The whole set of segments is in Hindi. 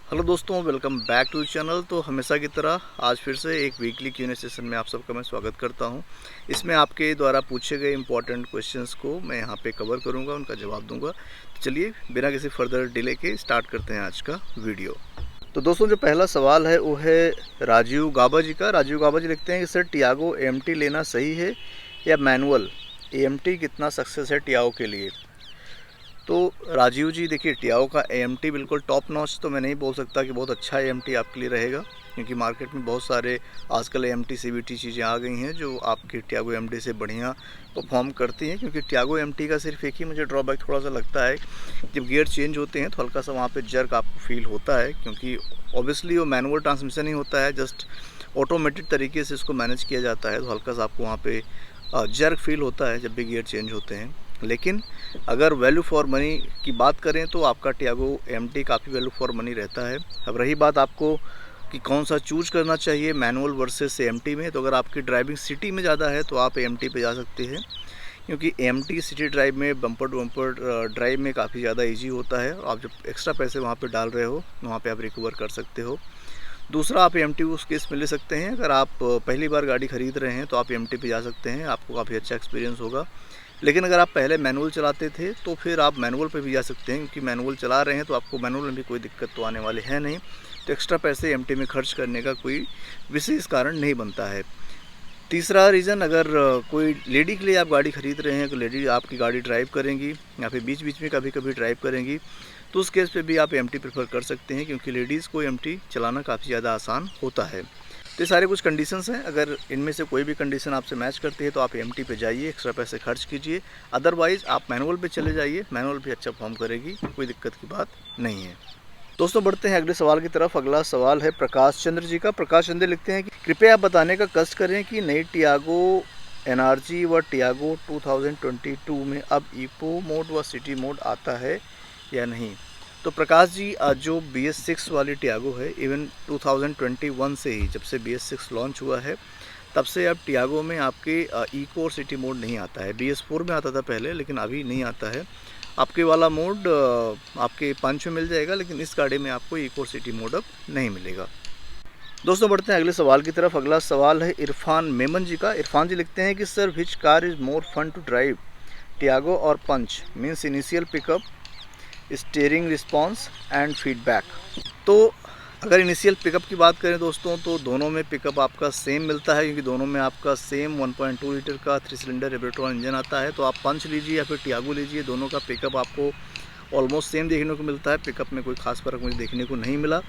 हेलो दोस्तों, वेलकम बैक टू चैनल। तो हमेशा की तरह आज फिर से एक वीकली Q&A सेशन में आप सबका मैं स्वागत करता हूं। इसमें आपके द्वारा पूछे गए इंपॉर्टेंट क्वेश्चंस को मैं यहां पे कवर करूंगा, उनका जवाब दूंगा। तो चलिए बिना किसी फर्दर डिले के स्टार्ट करते हैं आज का वीडियो। तो दोस्तों, जो पहला सवाल है वो है राजीव गाबा जी का। राजीव गाबा जी लिखते हैं कि सर, टियागो AMT लेना सही है या मैनुअल? AMT कितना सक्सेस है टियागो के लिए? तो राजीव जी देखिए, टियागो का AMT बिल्कुल टॉप नॉच तो मैं नहीं बोल सकता कि बहुत अच्छा AMT आपके लिए रहेगा, क्योंकि मार्केट में बहुत सारे आजकल AMT CVT चीज़ें आ गई हैं जो आपके टियागो AMT से बढ़िया परफॉर्म करती हैं। क्योंकि टियागो AMT का सिर्फ एक ही मुझे ड्रॉबैक थोड़ा सा लगता है, जब गियर चेंज होते हैं तो हल्का सा वहाँ पे जर्क आपको फील होता है, क्योंकि ऑब्वियसली वो मैनुअल ट्रांसमिशन ही होता है, जस्ट ऑटोमेटिक तरीके से इसको मैनेज किया जाता है, तो हल्का सा आपको वहाँ पे जर्क फील होता है जब भी गियर चेंज होते हैं। लेकिन अगर वैल्यू फॉर मनी की बात करें तो आपका टियागो AMT काफ़ी वैल्यू फॉर मनी रहता है। अब रही बात आपको कि कौन सा चूज करना चाहिए, मैनुअल वर्सेस AMT में, तो अगर आपकी ड्राइविंग सिटी में ज़्यादा है तो आप AMT पे जा सकते हैं, क्योंकि AMT सिटी ड्राइव में बम्पर टू बम्पर ड्राइव में काफ़ी ज़्यादा ईजी होता है। आप जब एक्स्ट्रा पैसे वहाँ पे डाल रहे हो वहाँ पे आप रिकवर कर सकते हो। दूसरा, आप AMT उस केस में ले सकते हैं अगर आप पहली बार गाड़ी खरीद रहे हैं, तो आप AMT पे जा सकते हैं, आपको काफ़ी अच्छा एक्सपीरियंस होगा। लेकिन अगर आप पहले मैनुअल चलाते थे तो फिर आप मैनुअल पे भी जा सकते हैं, क्योंकि मैनुअल चला रहे हैं तो आपको मैनुअल में भी कोई दिक्कत तो आने वाली है नहीं, तो एक्स्ट्रा पैसे AMT में खर्च करने का कोई विशेष कारण नहीं बनता है। तीसरा रीज़न, अगर कोई लेडी के लिए आप गाड़ी खरीद रहे हैं, तो लेडी आपकी गाड़ी ड्राइव करेंगी या फिर बीच बीच में कभी कभी ड्राइव करेंगी, तो उस केस पे भी आप AMT प्रेफर कर सकते हैं, क्योंकि लेडीज़ को AMT चलाना काफ़ी ज़्यादा आसान होता है। तो ये सारे कुछ कंडीशंस हैं, अगर इनमें से कोई भी कंडीशन आपसे मैच करती है तो आप AMT पे जाइए, एक्स्ट्रा पैसे खर्च कीजिए। अदरवाइज़ आप मैनुअल पे चले जाइए, मैनुअल भी अच्छा परफॉर्म करेगी, कोई दिक्कत की बात नहीं है। दोस्तों, बढ़ते हैं अगले सवाल की तरफ। अगला सवाल है प्रकाश चंद्र जी का। प्रकाश चंद्र लिखते हैं कि कृपया आप बताने का कष्ट करें कि नई टियागो NRG व टियागो 2022 में अब इको मोड व सिटी मोड आता है या नहीं। तो प्रकाश जी, जो BS6 वाली टियागो है, इवन 2021 से ही, जब से BS6 लॉन्च हुआ है तब से अब टियागो में आपके इको और सिटी मोड नहीं आता है। BS4 में आता था पहले, लेकिन अभी नहीं आता है। आपके वाला मोड आपके पंच में मिल जाएगा, लेकिन इस गाड़ी में आपको इको और सिटी मोड अब नहीं मिलेगा। दोस्तों, बढ़ते हैं अगले सवाल की तरफ। अगला सवाल है इरफान मेमन जी का। इरफान जी लिखते हैं कि sir, which car is more fun to drive, Tiago और Punch? Means initial pickup, steering response and feedback. तो अगर इनिशियल पिकअप की बात करें दोस्तों, तो दोनों में पिकअप आपका सेम मिलता है, क्योंकि दोनों में आपका सेम 1.2 लीटर का 3 सिलेंडर रेबरेटोन इंजन आता है। तो आप पंच लीजिए या फिर टियागो लीजिए, दोनों का पिकअप आपको ऑलमोस्ट सेम देखने को मिलता है। पिकअप में कोई खास फ़र्क मुझे देखने को नहीं मिला।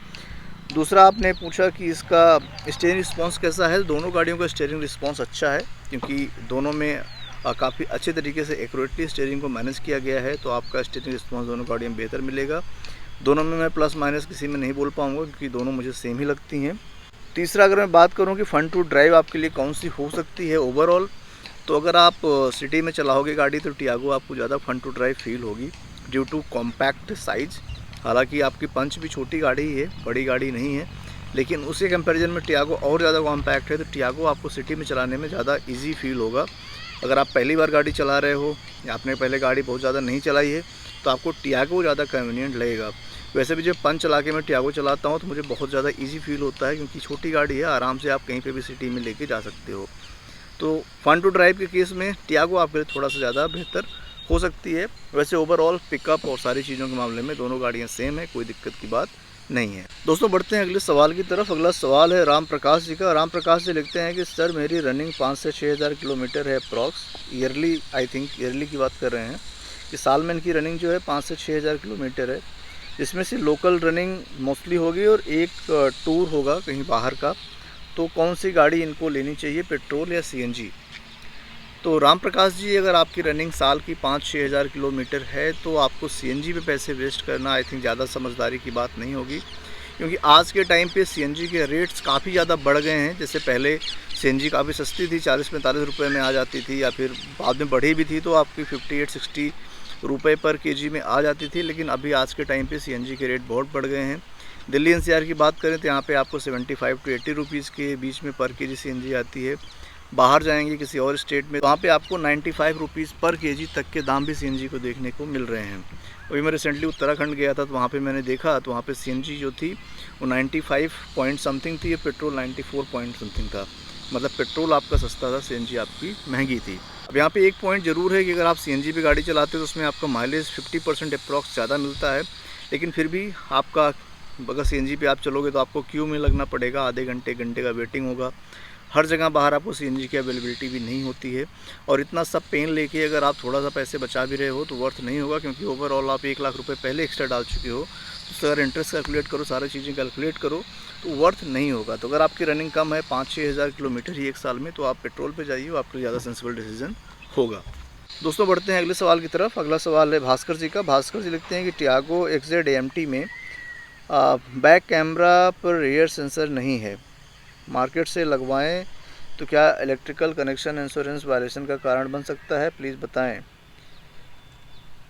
दूसरा, आपने पूछा कि इसका स्टीयरिंग रिस्पॉन्स कैसा है। दोनों गाड़ियों का स्टीयरिंग रिस्पॉन्स अच्छा है, क्योंकि दोनों में काफ़ी अच्छे तरीके से एक्यूरेटली स्टीयरिंग को मैनेज किया गया है, तो आपका स्टीयरिंग रिस्पॉन्स दोनों गाड़ियों में बेहतर मिलेगा। दोनों में मैं प्लस माइनस किसी में नहीं बोल पाऊँगा, क्योंकि दोनों मुझे सेम ही लगती हैं। तीसरा, अगर मैं बात करूँ कि फन टू ड्राइव आपके लिए कौन सी हो सकती है ओवरऑल, तो अगर आप सिटी में चलाओगे गाड़ी तो टियागो आपको ज़्यादा फन टू ड्राइव फील होगी, ड्यू टू कॉम्पैक्ट साइज़। हालांकि आपकी पंच भी छोटी गाड़ी ही है, बड़ी गाड़ी नहीं है, लेकिन उसी कंपैरिजन में टियागो और ज़्यादा कॉम्पैक्ट है, तो टियागो आपको सिटी में चलाने में ज़्यादा ईजी फील होगा। अगर आप पहली बार गाड़ी चला रहे हो या आपने पहले गाड़ी बहुत ज़्यादा नहीं चलाई है, तो आपको टियागो ज़्यादा कन्वीनियंट लगेगा। वैसे भी जब पंच चला के मैं टियागो चलाता हूँ तो मुझे बहुत ज़्यादा इजी फील होता है, क्योंकि छोटी गाड़ी है, आराम से आप कहीं पे भी सिटी में लेके जा सकते हो। तो फन टू ड्राइव के केस में टियागो आपके लिए थोड़ा सा ज़्यादा बेहतर हो सकती है। वैसे ओवरऑल पिकअप और सारी चीज़ों के मामले में दोनों गाड़ियाँ सेम है, कोई दिक्कत की बात नहीं है। दोस्तों, बढ़ते हैं अगले सवाल की तरफ। अगला सवाल है राम प्रकाश जी का। राम प्रकाश जी लिखते हैं कि सर, मेरी रनिंग 5 से 6 हज़ार किलोमीटर है approx. Yearly, I think yearly की बात कर रहे हैं, कि साल में इनकी रनिंग जो है 5 से 6 हज़ार किलोमीटर है, जिसमें से लोकल रनिंग मोस्टली होगी और एक टूर होगा कहीं बाहर का। तो कौन सी गाड़ी इनको लेनी चाहिए, पेट्रोल या CNG? तो राम प्रकाश जी, अगर आपकी रनिंग साल की 5-6 हज़ार किलोमीटर है तो आपको CNG पे पैसे वेस्ट करना आई थिंक ज़्यादा समझदारी की बात नहीं होगी, क्योंकि आज के टाइम पे CNG के रेट्स काफ़ी ज़्यादा बढ़ गए हैं। जैसे पहले CNG काफ़ी सस्ती थी, 40-45 रुपये में आ जाती थी, या फिर बाद में बढ़ी भी थी तो आपकी 58-60 रुपये पर kg में आ जाती थी। लेकिन अभी आज के टाइम पे CNG के रेट बहुत बढ़ गए हैं। दिल्ली NCR की बात करें तो यहाँ पे आपको 75 to 80 रुपीज़ के बीच में पर kg CNG आती है। बाहर जाएंगे किसी और स्टेट में, तो वहाँ पे आपको 95 रुपीज़ पर केजी तक के दाम भी सीएनजी को देखने को मिल रहे हैं। अभी मैं रिसेंटली उत्तराखंड गया था, तो वहाँ पे मैंने देखा, तो वहाँ पे सीएनजी जो थी वो 95 पॉइंट समथिंग थी, पेट्रोल 94 पॉइंट समथिंग था। मतलब पेट्रोल आपका सस्ता था, सीएनजी आपकी महंगी थी। अब यहाँ पे एक पॉइंट ज़रूर है कि अगर आप सीएनजी पे गाड़ी चलाते हो तो उसमें आपका माइलेज 50% अप्रॉक्स ज़्यादा मिलता है, लेकिन फिर भी आपका अगर सीएनजी पे आप चलोगे तो आपको क्यू में लगना पड़ेगा, आधे घंटे घंटे का वेटिंग होगा। हर जगह बाहर आपको सीएनजी की अवेलेबिलिटी भी नहीं होती है, और इतना सब पेन लेके अगर आप थोड़ा सा पैसे बचा भी रहे हो तो वर्थ नहीं होगा, क्योंकि ओवरऑल आप 1 लाख रुपए पहले एक्स्ट्रा डाल चुके हो। तो अगर इंटरेस्ट कैलकुलेट करो, सारी चीज़ें कैलकुलेट करो, तो वर्थ नहीं होगा। तो अगर आपकी रनिंग कम है 5-6 हज़ार किलोमीटर ही एक साल में, तो आप पेट्रोल पे जाइए, वो आपके लिए ज़्यादा सेंसिबल डिसीजन होगा। दोस्तों बढ़ते हैं अगले सवाल की तरफ। अगला सवाल है भास्कर जी का। भास्कर जी लिखते हैं कि टियागो XZ AMT में बैक कैमरा पर रियर सेंसर नहीं है, मार्केट से लगवाएं तो क्या इलेक्ट्रिकल कनेक्शन इंश्योरेंस वायलेशन का कारण बन सकता है, प्लीज़ बताएं।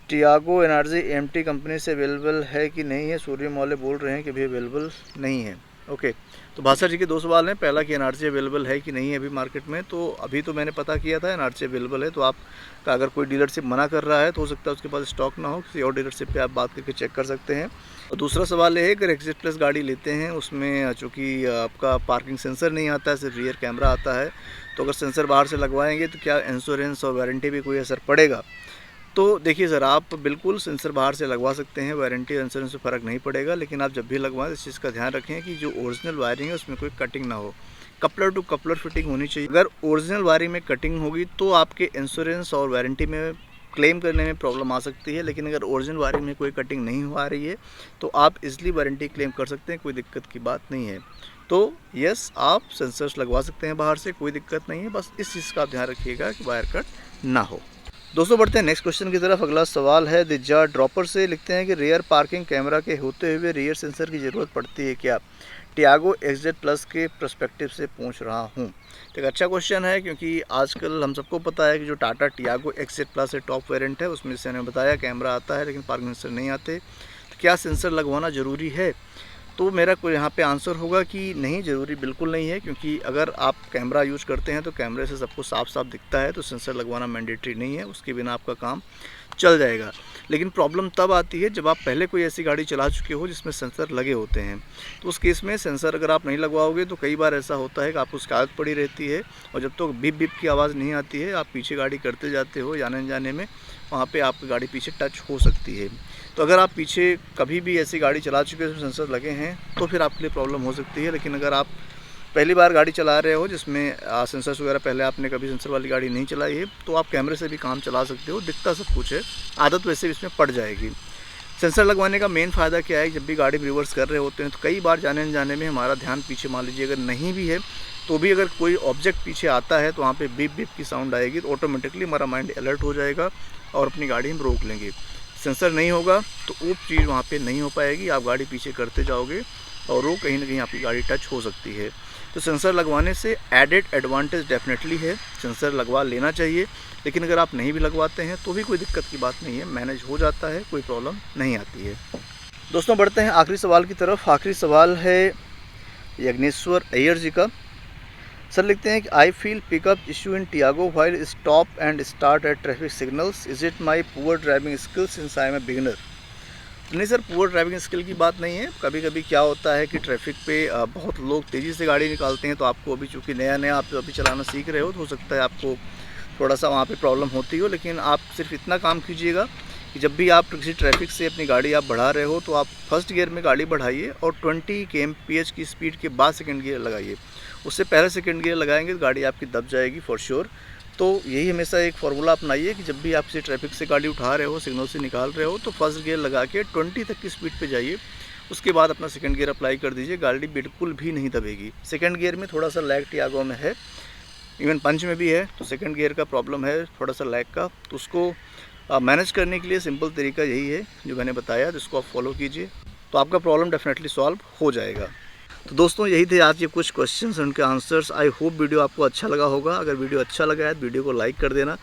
टियागो एनर्जी AMT कंपनी से अवेलेबल है कि नहीं है, सूर्य मौले बोल रहे हैं कि अभी अवेलेबल नहीं है। ओके, तो भास्कर जी के 2 सवाल हैं। पहला कि एनर्जी अवेलेबल है कि नहीं है अभी मार्केट में, तो अभी तो मैंने पता किया था एनर्जी अवेलेबल है। तो आपका अगर कोई डीलरशिप मना कर रहा है तो हो सकता है उसके पास स्टॉक ना हो, किसी और डीलरशिप पे आप बात करके चेक कर सकते हैं। और दूसरा सवाल ये है, अगर XZ प्लस गाड़ी लेते हैं, उसमें चूँकि आपका पार्किंग सेंसर नहीं आता है, सिर्फ रियर कैमरा आता है, तो अगर सेंसर बाहर से लगवाएंगे तो क्या इंश्योरेंस और वारंटी भी कोई असर पड़ेगा? तो देखिए सर, आप बिल्कुल सेंसर बाहर से लगवा सकते हैं, वारंटी और इंश्योरेंस में फ़र्क नहीं पड़ेगा, लेकिन आप जब भी लगवाएं इस चीज़ का ध्यान रखें कि जो ओरिजिनल वायरिंग है उसमें कोई कटिंग ना हो, कपलर टू कपलर फिटिंग होनी चाहिए। अगर ओरिजिनल वायरिंग में कटिंग होगी तो आपके इंश्योरेंस और वारंटी में क्लेम करने में प्रॉब्लम आ सकती है, लेकिन अगर ओरिजिनल वायरिंग में कोई कटिंग नहीं हो आ रही है तो आप इजली वारंटी क्लेम कर सकते हैं, कोई दिक्कत की बात नहीं है। तो यस, आप सेंसर्स लगवा सकते हैं बाहर से, कोई दिक्कत नहीं है, बस इस चीज़ का आप ध्यान रखिएगा कि वायर कट ना हो। दोस्तों बढ़ते हैं नेक्स्ट क्वेश्चन की तरफ। अगला सवाल है दिज्जा ड्रॉपर से, लिखते हैं कि रियर पार्किंग कैमरा के होते हुए रियर सेंसर की ज़रूरत पड़ती है क्या? टियागो XZ प्लस के पर्सपेक्टिव से पूछ रहा हूँ। तो एक अच्छा क्वेश्चन है, क्योंकि आजकल हम सबको पता है कि जो टाटा टियागो XZ प्लस है टॉप वेरिएंट है, उसमें से मैंने बताया कैमरा आता है लेकिन पार्किंग सेंसर नहीं आते। तो क्या सेंसर लगवाना ज़रूरी है? तो मेरा कोई यहाँ पे आंसर होगा कि नहीं, ज़रूरी बिल्कुल नहीं है, क्योंकि अगर आप कैमरा यूज़ करते हैं तो कैमरे से सबको साफ साफ दिखता है, तो सेंसर लगवाना मैंडेटरी नहीं है, उसके बिना आपका काम चल जाएगा। लेकिन प्रॉब्लम तब आती है जब आप पहले कोई ऐसी गाड़ी चला चुके हो जिसमें सेंसर लगे होते हैं, तो उस केस में सेंसर अगर आप नहीं लगवाओगे तो कई बार ऐसा होता है कि आपको शिकायत पड़ी रहती है, और जब तक तो बिप बिप की आवाज़ नहीं आती है, आप पीछे गाड़ी करते जाते हो, जाने जाने में वहाँ पे आपकी गाड़ी पीछे टच हो सकती है। तो अगर आप पीछे कभी भी ऐसी गाड़ी चला चुके हो जिसमें सेंसर लगे हैं तो फिर आपके लिए प्रॉब्लम हो सकती है। लेकिन अगर आप पहली बार गाड़ी चला रहे हो जिसमें सेंसर्स वगैरह पहले आपने कभी सेंसर वाली गाड़ी नहीं चलाई है, तो आप कैमरे से भी काम चला सकते हो, दिखता सब कुछ है, आदत वैसे भी इसमें पड़ जाएगी। सेंसर लगवाने का मेन फ़ायदा क्या है, जब भी गाड़ी रिवर्स कर रहे होते हैं तो कई बार जाने जाने में हमारा ध्यान पीछे, मान लीजिए अगर नहीं भी है तो भी अगर कोई ऑब्जेक्ट पीछे आता है तो वहाँ पे बीप बीप की साउंड आएगी, तो ऑटोमेटिकली हमारा माइंड अलर्ट हो जाएगा और अपनी गाड़ी हम रोक लेंगे। सेंसर नहीं होगा तो वो चीज़ वहाँ पे नहीं हो पाएगी, आप गाड़ी पीछे करते जाओगे और वो कहीं ना कहीं आपकी गाड़ी टच हो सकती है। तो सेंसर लगवाने से एडेड एडवांटेज डेफिनेटली है, सेंसर लगवा लेना चाहिए, लेकिन अगर आप नहीं भी लगवाते हैं तो भी कोई दिक्कत की बात नहीं है, मैनेज हो जाता है, कोई प्रॉब्लम नहीं आती है। दोस्तों बढ़ते हैं आखिरी सवाल की तरफ। आखिरी सवाल है यज्ञेश्वर अय्यर जी का। सर लिखते हैं कि I feel pickup issue in Tiago while stop and start at traffic signals, is it my poor driving skills since I am a beginner? नहीं सर, पुअर ड्राइविंग स्किल की बात नहीं है। कभी कभी क्या होता है कि ट्रैफिक पे बहुत लोग तेज़ी से गाड़ी निकालते हैं, तो आपको अभी चूँकि नया नया आप अभी चलाना सीख रहे हो तो हो सकता है आपको थोड़ा सा वहाँ पे प्रॉब्लम होती हो, लेकिन आप सिर्फ इतना काम कीजिएगा कि जब भी आप किसी ट्रैफिक से अपनी गाड़ी आप बढ़ा रहे हो तो आप फर्स्ट गियर में गाड़ी बढ़ाइए और 20 kmph की स्पीड के बाद सेकंड गियर लगाइए। उससे पहले सेकंड गियर लगाएंगे तो गाड़ी आपकी दब जाएगी फॉर श्योर। तो यही हमेशा एक फार्मूला अपनाइए कि जब भी आप किसी ट्रैफिक से गाड़ी उठा रहे हो, सिग्नल से निकाल रहे हो, तो फर्स्ट गियर लगा के 20 तक की स्पीड पे जाइए, उसके बाद अपना सेकंड गियर अप्लाई कर दीजिए, गाड़ी बिल्कुल भी नहीं दबेगी। सेकंड गियर में थोड़ा सा लैग टियागो में है, इवन पंच में भी है, तो सेकंड गियर का प्रॉब्लम है थोड़ा सा लैग का, तो उसको मैनेज करने के लिए सिंपल तरीका यही है जो मैंने बताया, जिसको आप फॉलो कीजिए तो आपका प्रॉब्लम डेफिनेटली सॉल्व हो जाएगा। तो दोस्तों यही थे आज के कुछ क्वेश्चंस उनके आंसर्स। आई होप वीडियो आपको अच्छा लगा होगा। अगर वीडियो अच्छा लगा है तो वीडियो को लाइक कर देना,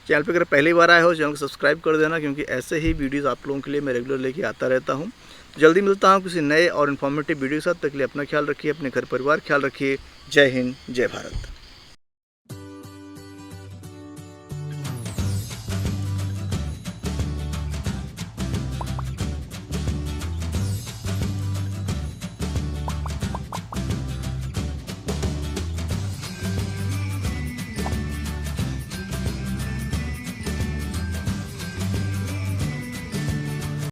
चैनल पे अगर पहली बार आए हो चैनल को सब्सक्राइब कर देना, क्योंकि ऐसे ही वीडियोस आप लोगों के लिए मैं रेगुलर लेके आता रहता हूँ। जल्दी मिलता हूँ किसी नए और इन्फॉर्मेटिव वीडियो के साथ, तक के लिए अपना ख्याल रखिए, अपने घर परिवार ख्याल रखिए। जय हिंद, जय भारत।